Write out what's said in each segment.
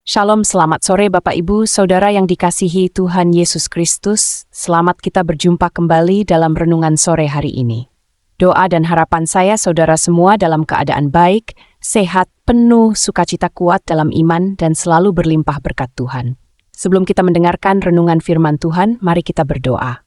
Shalom, selamat sore Bapak Ibu, Saudara yang dikasihi Tuhan Yesus Kristus. Selamat kita berjumpa kembali dalam renungan sore hari ini. Doa dan harapan saya saudara semua dalam keadaan baik, sehat, penuh sukacita kuat dalam iman dan selalu berlimpah berkat Tuhan. Sebelum kita mendengarkan renungan firman Tuhan, mari kita berdoa.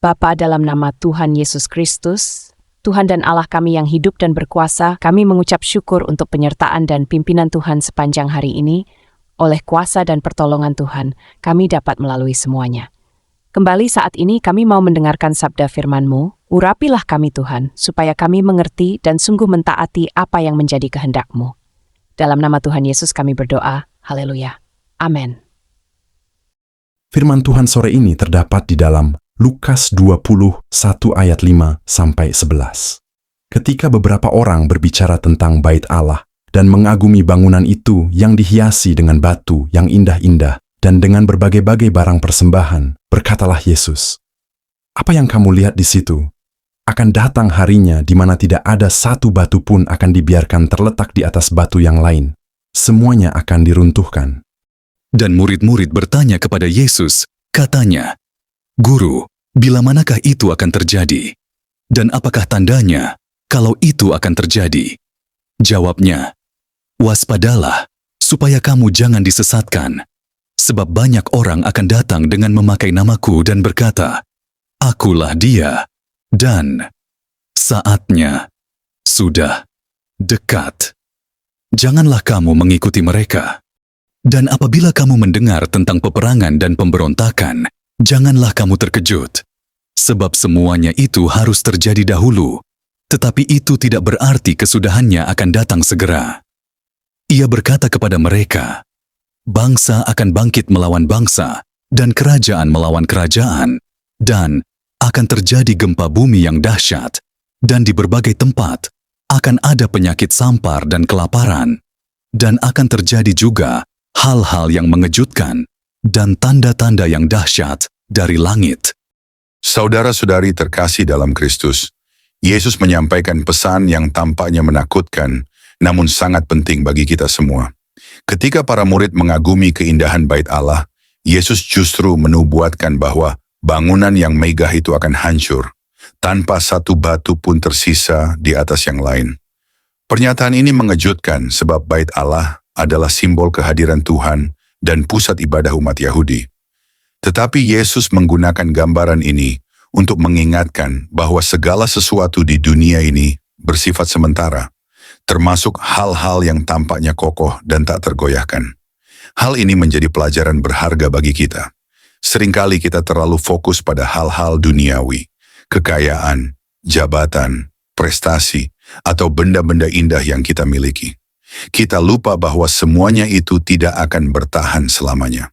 Bapa, dalam nama Tuhan Yesus Kristus, Tuhan dan Allah kami yang hidup dan berkuasa, kami mengucap syukur untuk penyertaan dan pimpinan Tuhan sepanjang hari ini. Oleh kuasa dan pertolongan Tuhan, kami dapat melalui semuanya. Kembali saat ini kami mau mendengarkan sabda firman-Mu, urapilah kami Tuhan, supaya kami mengerti dan sungguh mentaati apa yang menjadi kehendak-Mu. Dalam nama Tuhan Yesus kami berdoa, haleluya, amin. Firman Tuhan sore ini terdapat di dalam Lukas 21 ayat 5-11. Ketika beberapa orang berbicara tentang bait Allah, dan mengagumi bangunan itu yang dihiasi dengan batu yang indah-indah dan dengan berbagai-bagai barang persembahan, berkatalah Yesus, "Apa yang kamu lihat di situ? Akan datang harinya di mana tidak ada satu batu pun akan dibiarkan terletak di atas batu yang lain. Semuanya akan diruntuhkan." Dan murid-murid bertanya kepada Yesus, katanya, "Guru, bila manakah itu akan terjadi? Dan apakah tandanya kalau itu akan terjadi?" Jawabnya, "Waspadalah, supaya kamu jangan disesatkan. Sebab banyak orang akan datang dengan memakai namaku dan berkata, 'Akulah dia,' dan 'Saatnya sudah dekat.' Janganlah kamu mengikuti mereka. Dan apabila kamu mendengar tentang peperangan dan pemberontakan, janganlah kamu terkejut. Sebab semuanya itu harus terjadi dahulu, tetapi itu tidak berarti kesudahannya akan datang segera." Ia berkata kepada mereka, "Bangsa akan bangkit melawan bangsa, dan kerajaan melawan kerajaan, dan akan terjadi gempa bumi yang dahsyat, dan di berbagai tempat akan ada penyakit sampar dan kelaparan, dan akan terjadi juga hal-hal yang mengejutkan, dan tanda-tanda yang dahsyat dari langit." Saudara-saudari terkasih dalam Kristus, Yesus menyampaikan pesan yang tampaknya menakutkan, namun sangat penting bagi kita semua. Ketika para murid mengagumi keindahan bait Allah, Yesus justru menubuatkan bahwa bangunan yang megah itu akan hancur, tanpa satu batu pun tersisa di atas yang lain. Pernyataan ini mengejutkan sebab bait Allah adalah simbol kehadiran Tuhan dan pusat ibadah umat Yahudi. Tetapi Yesus menggunakan gambaran ini untuk mengingatkan bahwa segala sesuatu di dunia ini bersifat sementara, termasuk hal-hal yang tampaknya kokoh dan tak tergoyahkan. Hal ini menjadi pelajaran berharga bagi kita. Seringkali kita terlalu fokus pada hal-hal duniawi, kekayaan, jabatan, prestasi, atau benda-benda indah yang kita miliki. Kita lupa bahwa semuanya itu tidak akan bertahan selamanya.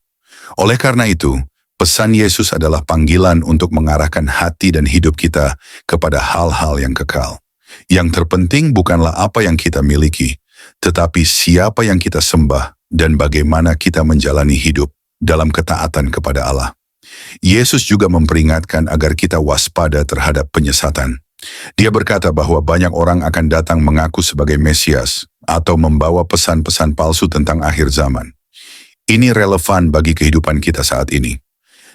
Oleh karena itu, pesan Yesus adalah panggilan untuk mengarahkan hati dan hidup kita kepada hal-hal yang kekal. Yang terpenting bukanlah apa yang kita miliki, tetapi siapa yang kita sembah dan bagaimana kita menjalani hidup dalam ketaatan kepada Allah. Yesus juga memperingatkan agar kita waspada terhadap penyesatan. Dia berkata bahwa banyak orang akan datang mengaku sebagai Mesias atau membawa pesan-pesan palsu tentang akhir zaman. Ini relevan bagi kehidupan kita saat ini.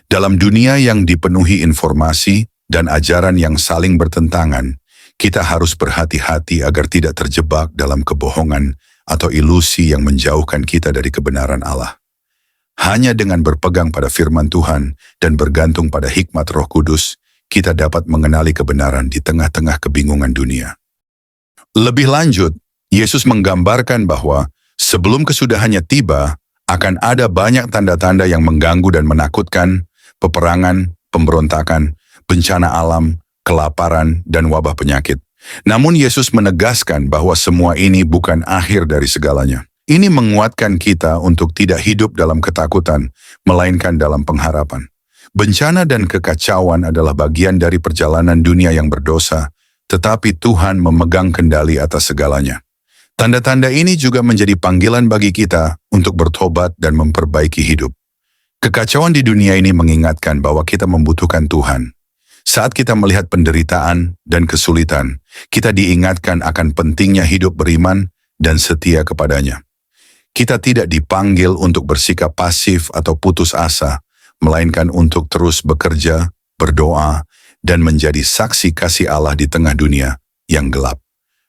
Dalam dunia yang dipenuhi informasi dan ajaran yang saling bertentangan, kita harus berhati-hati agar tidak terjebak dalam kebohongan atau ilusi yang menjauhkan kita dari kebenaran Allah. Hanya dengan berpegang pada firman Tuhan dan bergantung pada hikmat Roh Kudus, kita dapat mengenali kebenaran di tengah-tengah kebingungan dunia. Lebih lanjut, Yesus menggambarkan bahwa sebelum kesudahannya tiba, akan ada banyak tanda-tanda yang mengganggu dan menakutkan, peperangan, pemberontakan, bencana alam, kelaparan, dan wabah penyakit. Namun Yesus menegaskan bahwa semua ini bukan akhir dari segalanya. Ini menguatkan kita untuk tidak hidup dalam ketakutan, melainkan dalam pengharapan. Bencana dan kekacauan adalah bagian dari perjalanan dunia yang berdosa, tetapi Tuhan memegang kendali atas segalanya. Tanda-tanda ini juga menjadi panggilan bagi kita untuk bertobat dan memperbaiki hidup. Kekacauan di dunia ini mengingatkan bahwa kita membutuhkan Tuhan. Saat kita melihat penderitaan dan kesulitan, kita diingatkan akan pentingnya hidup beriman dan setia kepadanya. Kita tidak dipanggil untuk bersikap pasif atau putus asa, melainkan untuk terus bekerja, berdoa, dan menjadi saksi kasih Allah di tengah dunia yang gelap.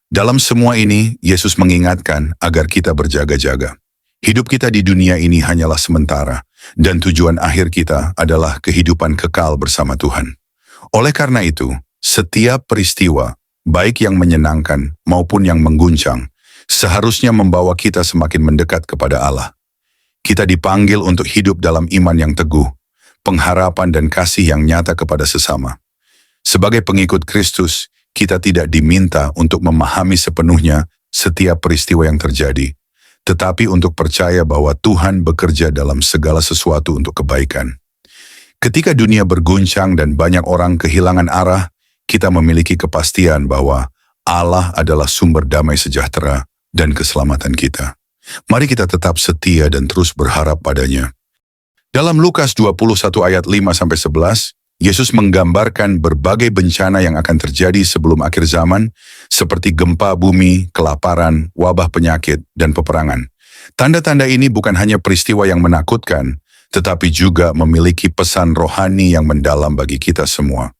Dalam semua ini, Yesus mengingatkan agar kita berjaga-jaga. Hidup kita di dunia ini hanyalah sementara, dan tujuan akhir kita adalah kehidupan kekal bersama Tuhan. Oleh karena itu, setiap peristiwa, baik yang menyenangkan maupun yang mengguncang, seharusnya membawa kita semakin mendekat kepada Allah. Kita dipanggil untuk hidup dalam iman yang teguh, pengharapan dan kasih yang nyata kepada sesama. Sebagai pengikut Kristus, kita tidak diminta untuk memahami sepenuhnya setiap peristiwa yang terjadi, tetapi untuk percaya bahwa Tuhan bekerja dalam segala sesuatu untuk kebaikan. Ketika dunia berguncang dan banyak orang kehilangan arah, kita memiliki kepastian bahwa Allah adalah sumber damai sejahtera dan keselamatan kita. Mari kita tetap setia dan terus berharap padanya. Dalam Lukas 21 ayat 5-11, Yesus menggambarkan berbagai bencana yang akan terjadi sebelum akhir zaman, seperti gempa bumi, kelaparan, wabah penyakit, dan peperangan. Tanda-tanda ini bukan hanya peristiwa yang menakutkan, tetapi juga memiliki pesan rohani yang mendalam bagi kita semua.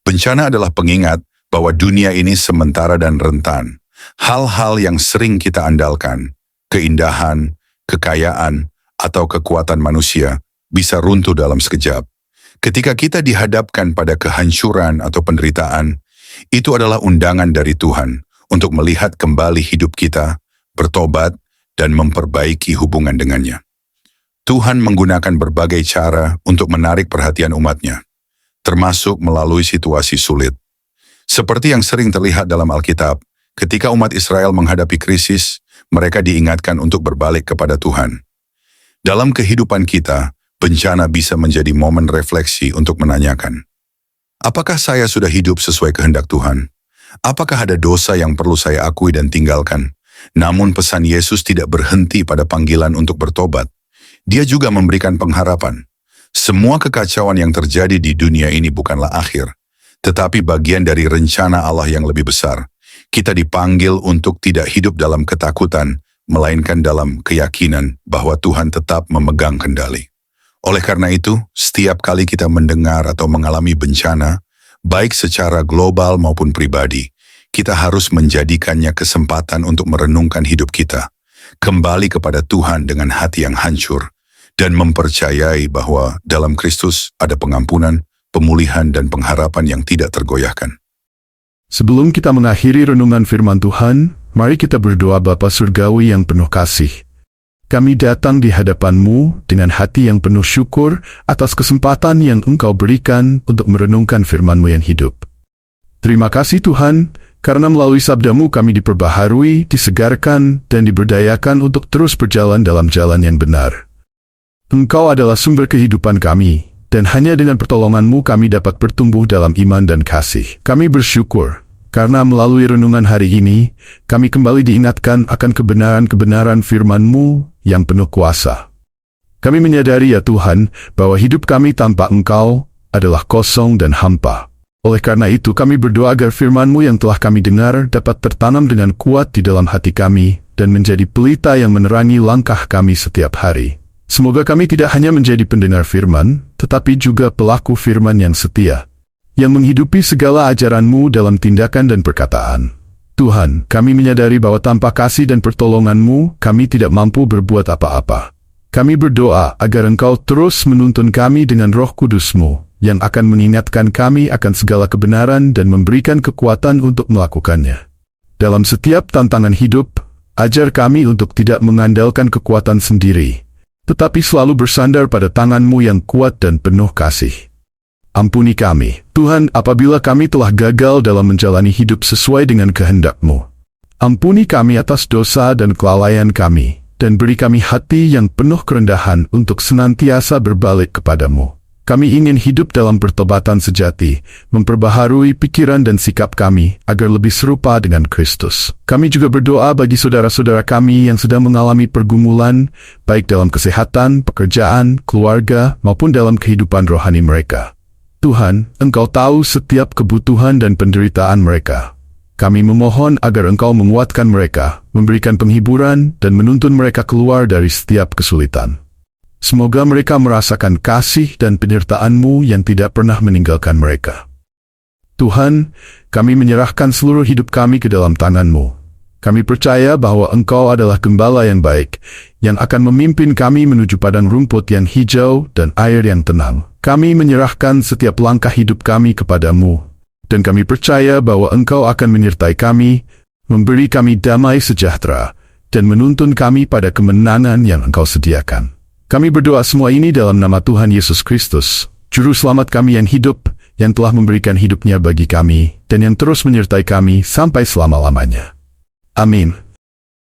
Bencana adalah pengingat bahwa dunia ini sementara dan rentan. Hal-hal yang sering kita andalkan, keindahan, kekayaan, atau kekuatan manusia, bisa runtuh dalam sekejap. Ketika kita dihadapkan pada kehancuran atau penderitaan, itu adalah undangan dari Tuhan untuk melihat kembali hidup kita, bertobat, dan memperbaiki hubungan dengannya. Tuhan menggunakan berbagai cara untuk menarik perhatian umatnya, termasuk melalui situasi sulit. Seperti yang sering terlihat dalam Alkitab, ketika umat Israel menghadapi krisis, mereka diingatkan untuk berbalik kepada Tuhan. Dalam kehidupan kita, bencana bisa menjadi momen refleksi untuk menanyakan, apakah saya sudah hidup sesuai kehendak Tuhan? Apakah ada dosa yang perlu saya akui dan tinggalkan? Namun pesan Yesus tidak berhenti pada panggilan untuk bertobat. Dia juga memberikan pengharapan. Semua kekacauan yang terjadi di dunia ini bukanlah akhir, tetapi bagian dari rencana Allah yang lebih besar. Kita dipanggil untuk tidak hidup dalam ketakutan, melainkan dalam keyakinan bahwa Tuhan tetap memegang kendali. Oleh karena itu, setiap kali kita mendengar atau mengalami bencana, baik secara global maupun pribadi, kita harus menjadikannya kesempatan untuk merenungkan hidup kita, kembali kepada Tuhan dengan hati yang hancur, dan mempercayai bahwa dalam Kristus ada pengampunan, pemulihan, dan pengharapan yang tidak tergoyahkan. Sebelum kita mengakhiri renungan firman Tuhan, mari kita berdoa Bapa Surgawi yang penuh kasih. Kami datang di hadapan-Mu dengan hati yang penuh syukur atas kesempatan yang Engkau berikan untuk merenungkan firman-Mu yang hidup. Terima kasih Tuhan, karena melalui sabda-Mu kami diperbaharui, disegarkan, dan diberdayakan untuk terus berjalan dalam jalan yang benar. Engkau adalah sumber kehidupan kami, dan hanya dengan pertolongan-Mu kami dapat bertumbuh dalam iman dan kasih. Kami bersyukur, karena melalui renungan hari ini, kami kembali diingatkan akan kebenaran-kebenaran firman-Mu yang penuh kuasa. Kami menyadari ya Tuhan, bahwa hidup kami tanpa Engkau adalah kosong dan hampa. Oleh karena itu kami berdoa agar firman-Mu yang telah kami dengar dapat tertanam dengan kuat di dalam hati kami, dan menjadi pelita yang menerangi langkah kami setiap hari. Semoga kami tidak hanya menjadi pendengar firman, tetapi juga pelaku firman yang setia, yang menghidupi segala ajaran-Mu dalam tindakan dan perkataan. Tuhan, kami menyadari bahwa tanpa kasih dan pertolongan-Mu, kami tidak mampu berbuat apa-apa. Kami berdoa agar Engkau terus menuntun kami dengan Roh Kudus-Mu, yang akan mengingatkan kami akan segala kebenaran dan memberikan kekuatan untuk melakukannya. Dalam setiap tantangan hidup, ajar kami untuk tidak mengandalkan kekuatan sendiri, tetapi selalu bersandar pada tangan-Mu yang kuat dan penuh kasih. Ampuni kami, Tuhan, apabila kami telah gagal dalam menjalani hidup sesuai dengan kehendak-Mu. Ampuni kami atas dosa dan kelalaian kami, dan beri kami hati yang penuh kerendahan untuk senantiasa berbalik kepadamu. Kami ingin hidup dalam pertobatan sejati, memperbaharui pikiran dan sikap kami agar lebih serupa dengan Kristus. Kami juga berdoa bagi saudara-saudara kami yang sedang mengalami pergumulan, baik dalam kesehatan, pekerjaan, keluarga, maupun dalam kehidupan rohani mereka. Tuhan, Engkau tahu setiap kebutuhan dan penderitaan mereka. Kami memohon agar Engkau menguatkan mereka, memberikan penghiburan, dan menuntun mereka keluar dari setiap kesulitan. Semoga mereka merasakan kasih dan penyertaan-Mu yang tidak pernah meninggalkan mereka. Tuhan, kami menyerahkan seluruh hidup kami ke dalam tangan-Mu. Kami percaya bahwa Engkau adalah gembala yang baik, yang akan memimpin kami menuju padang rumput yang hijau dan air yang tenang. Kami menyerahkan setiap langkah hidup kami kepada-Mu, dan kami percaya bahwa Engkau akan menyertai kami, memberi kami damai sejahtera, dan menuntun kami pada kemenangan yang Engkau sediakan. Kami berdoa semua ini dalam nama Tuhan Yesus Kristus, Juru Selamat kami yang hidup, yang telah memberikan hidupnya bagi kami, dan yang terus menyertai kami sampai selama-lamanya. Amin.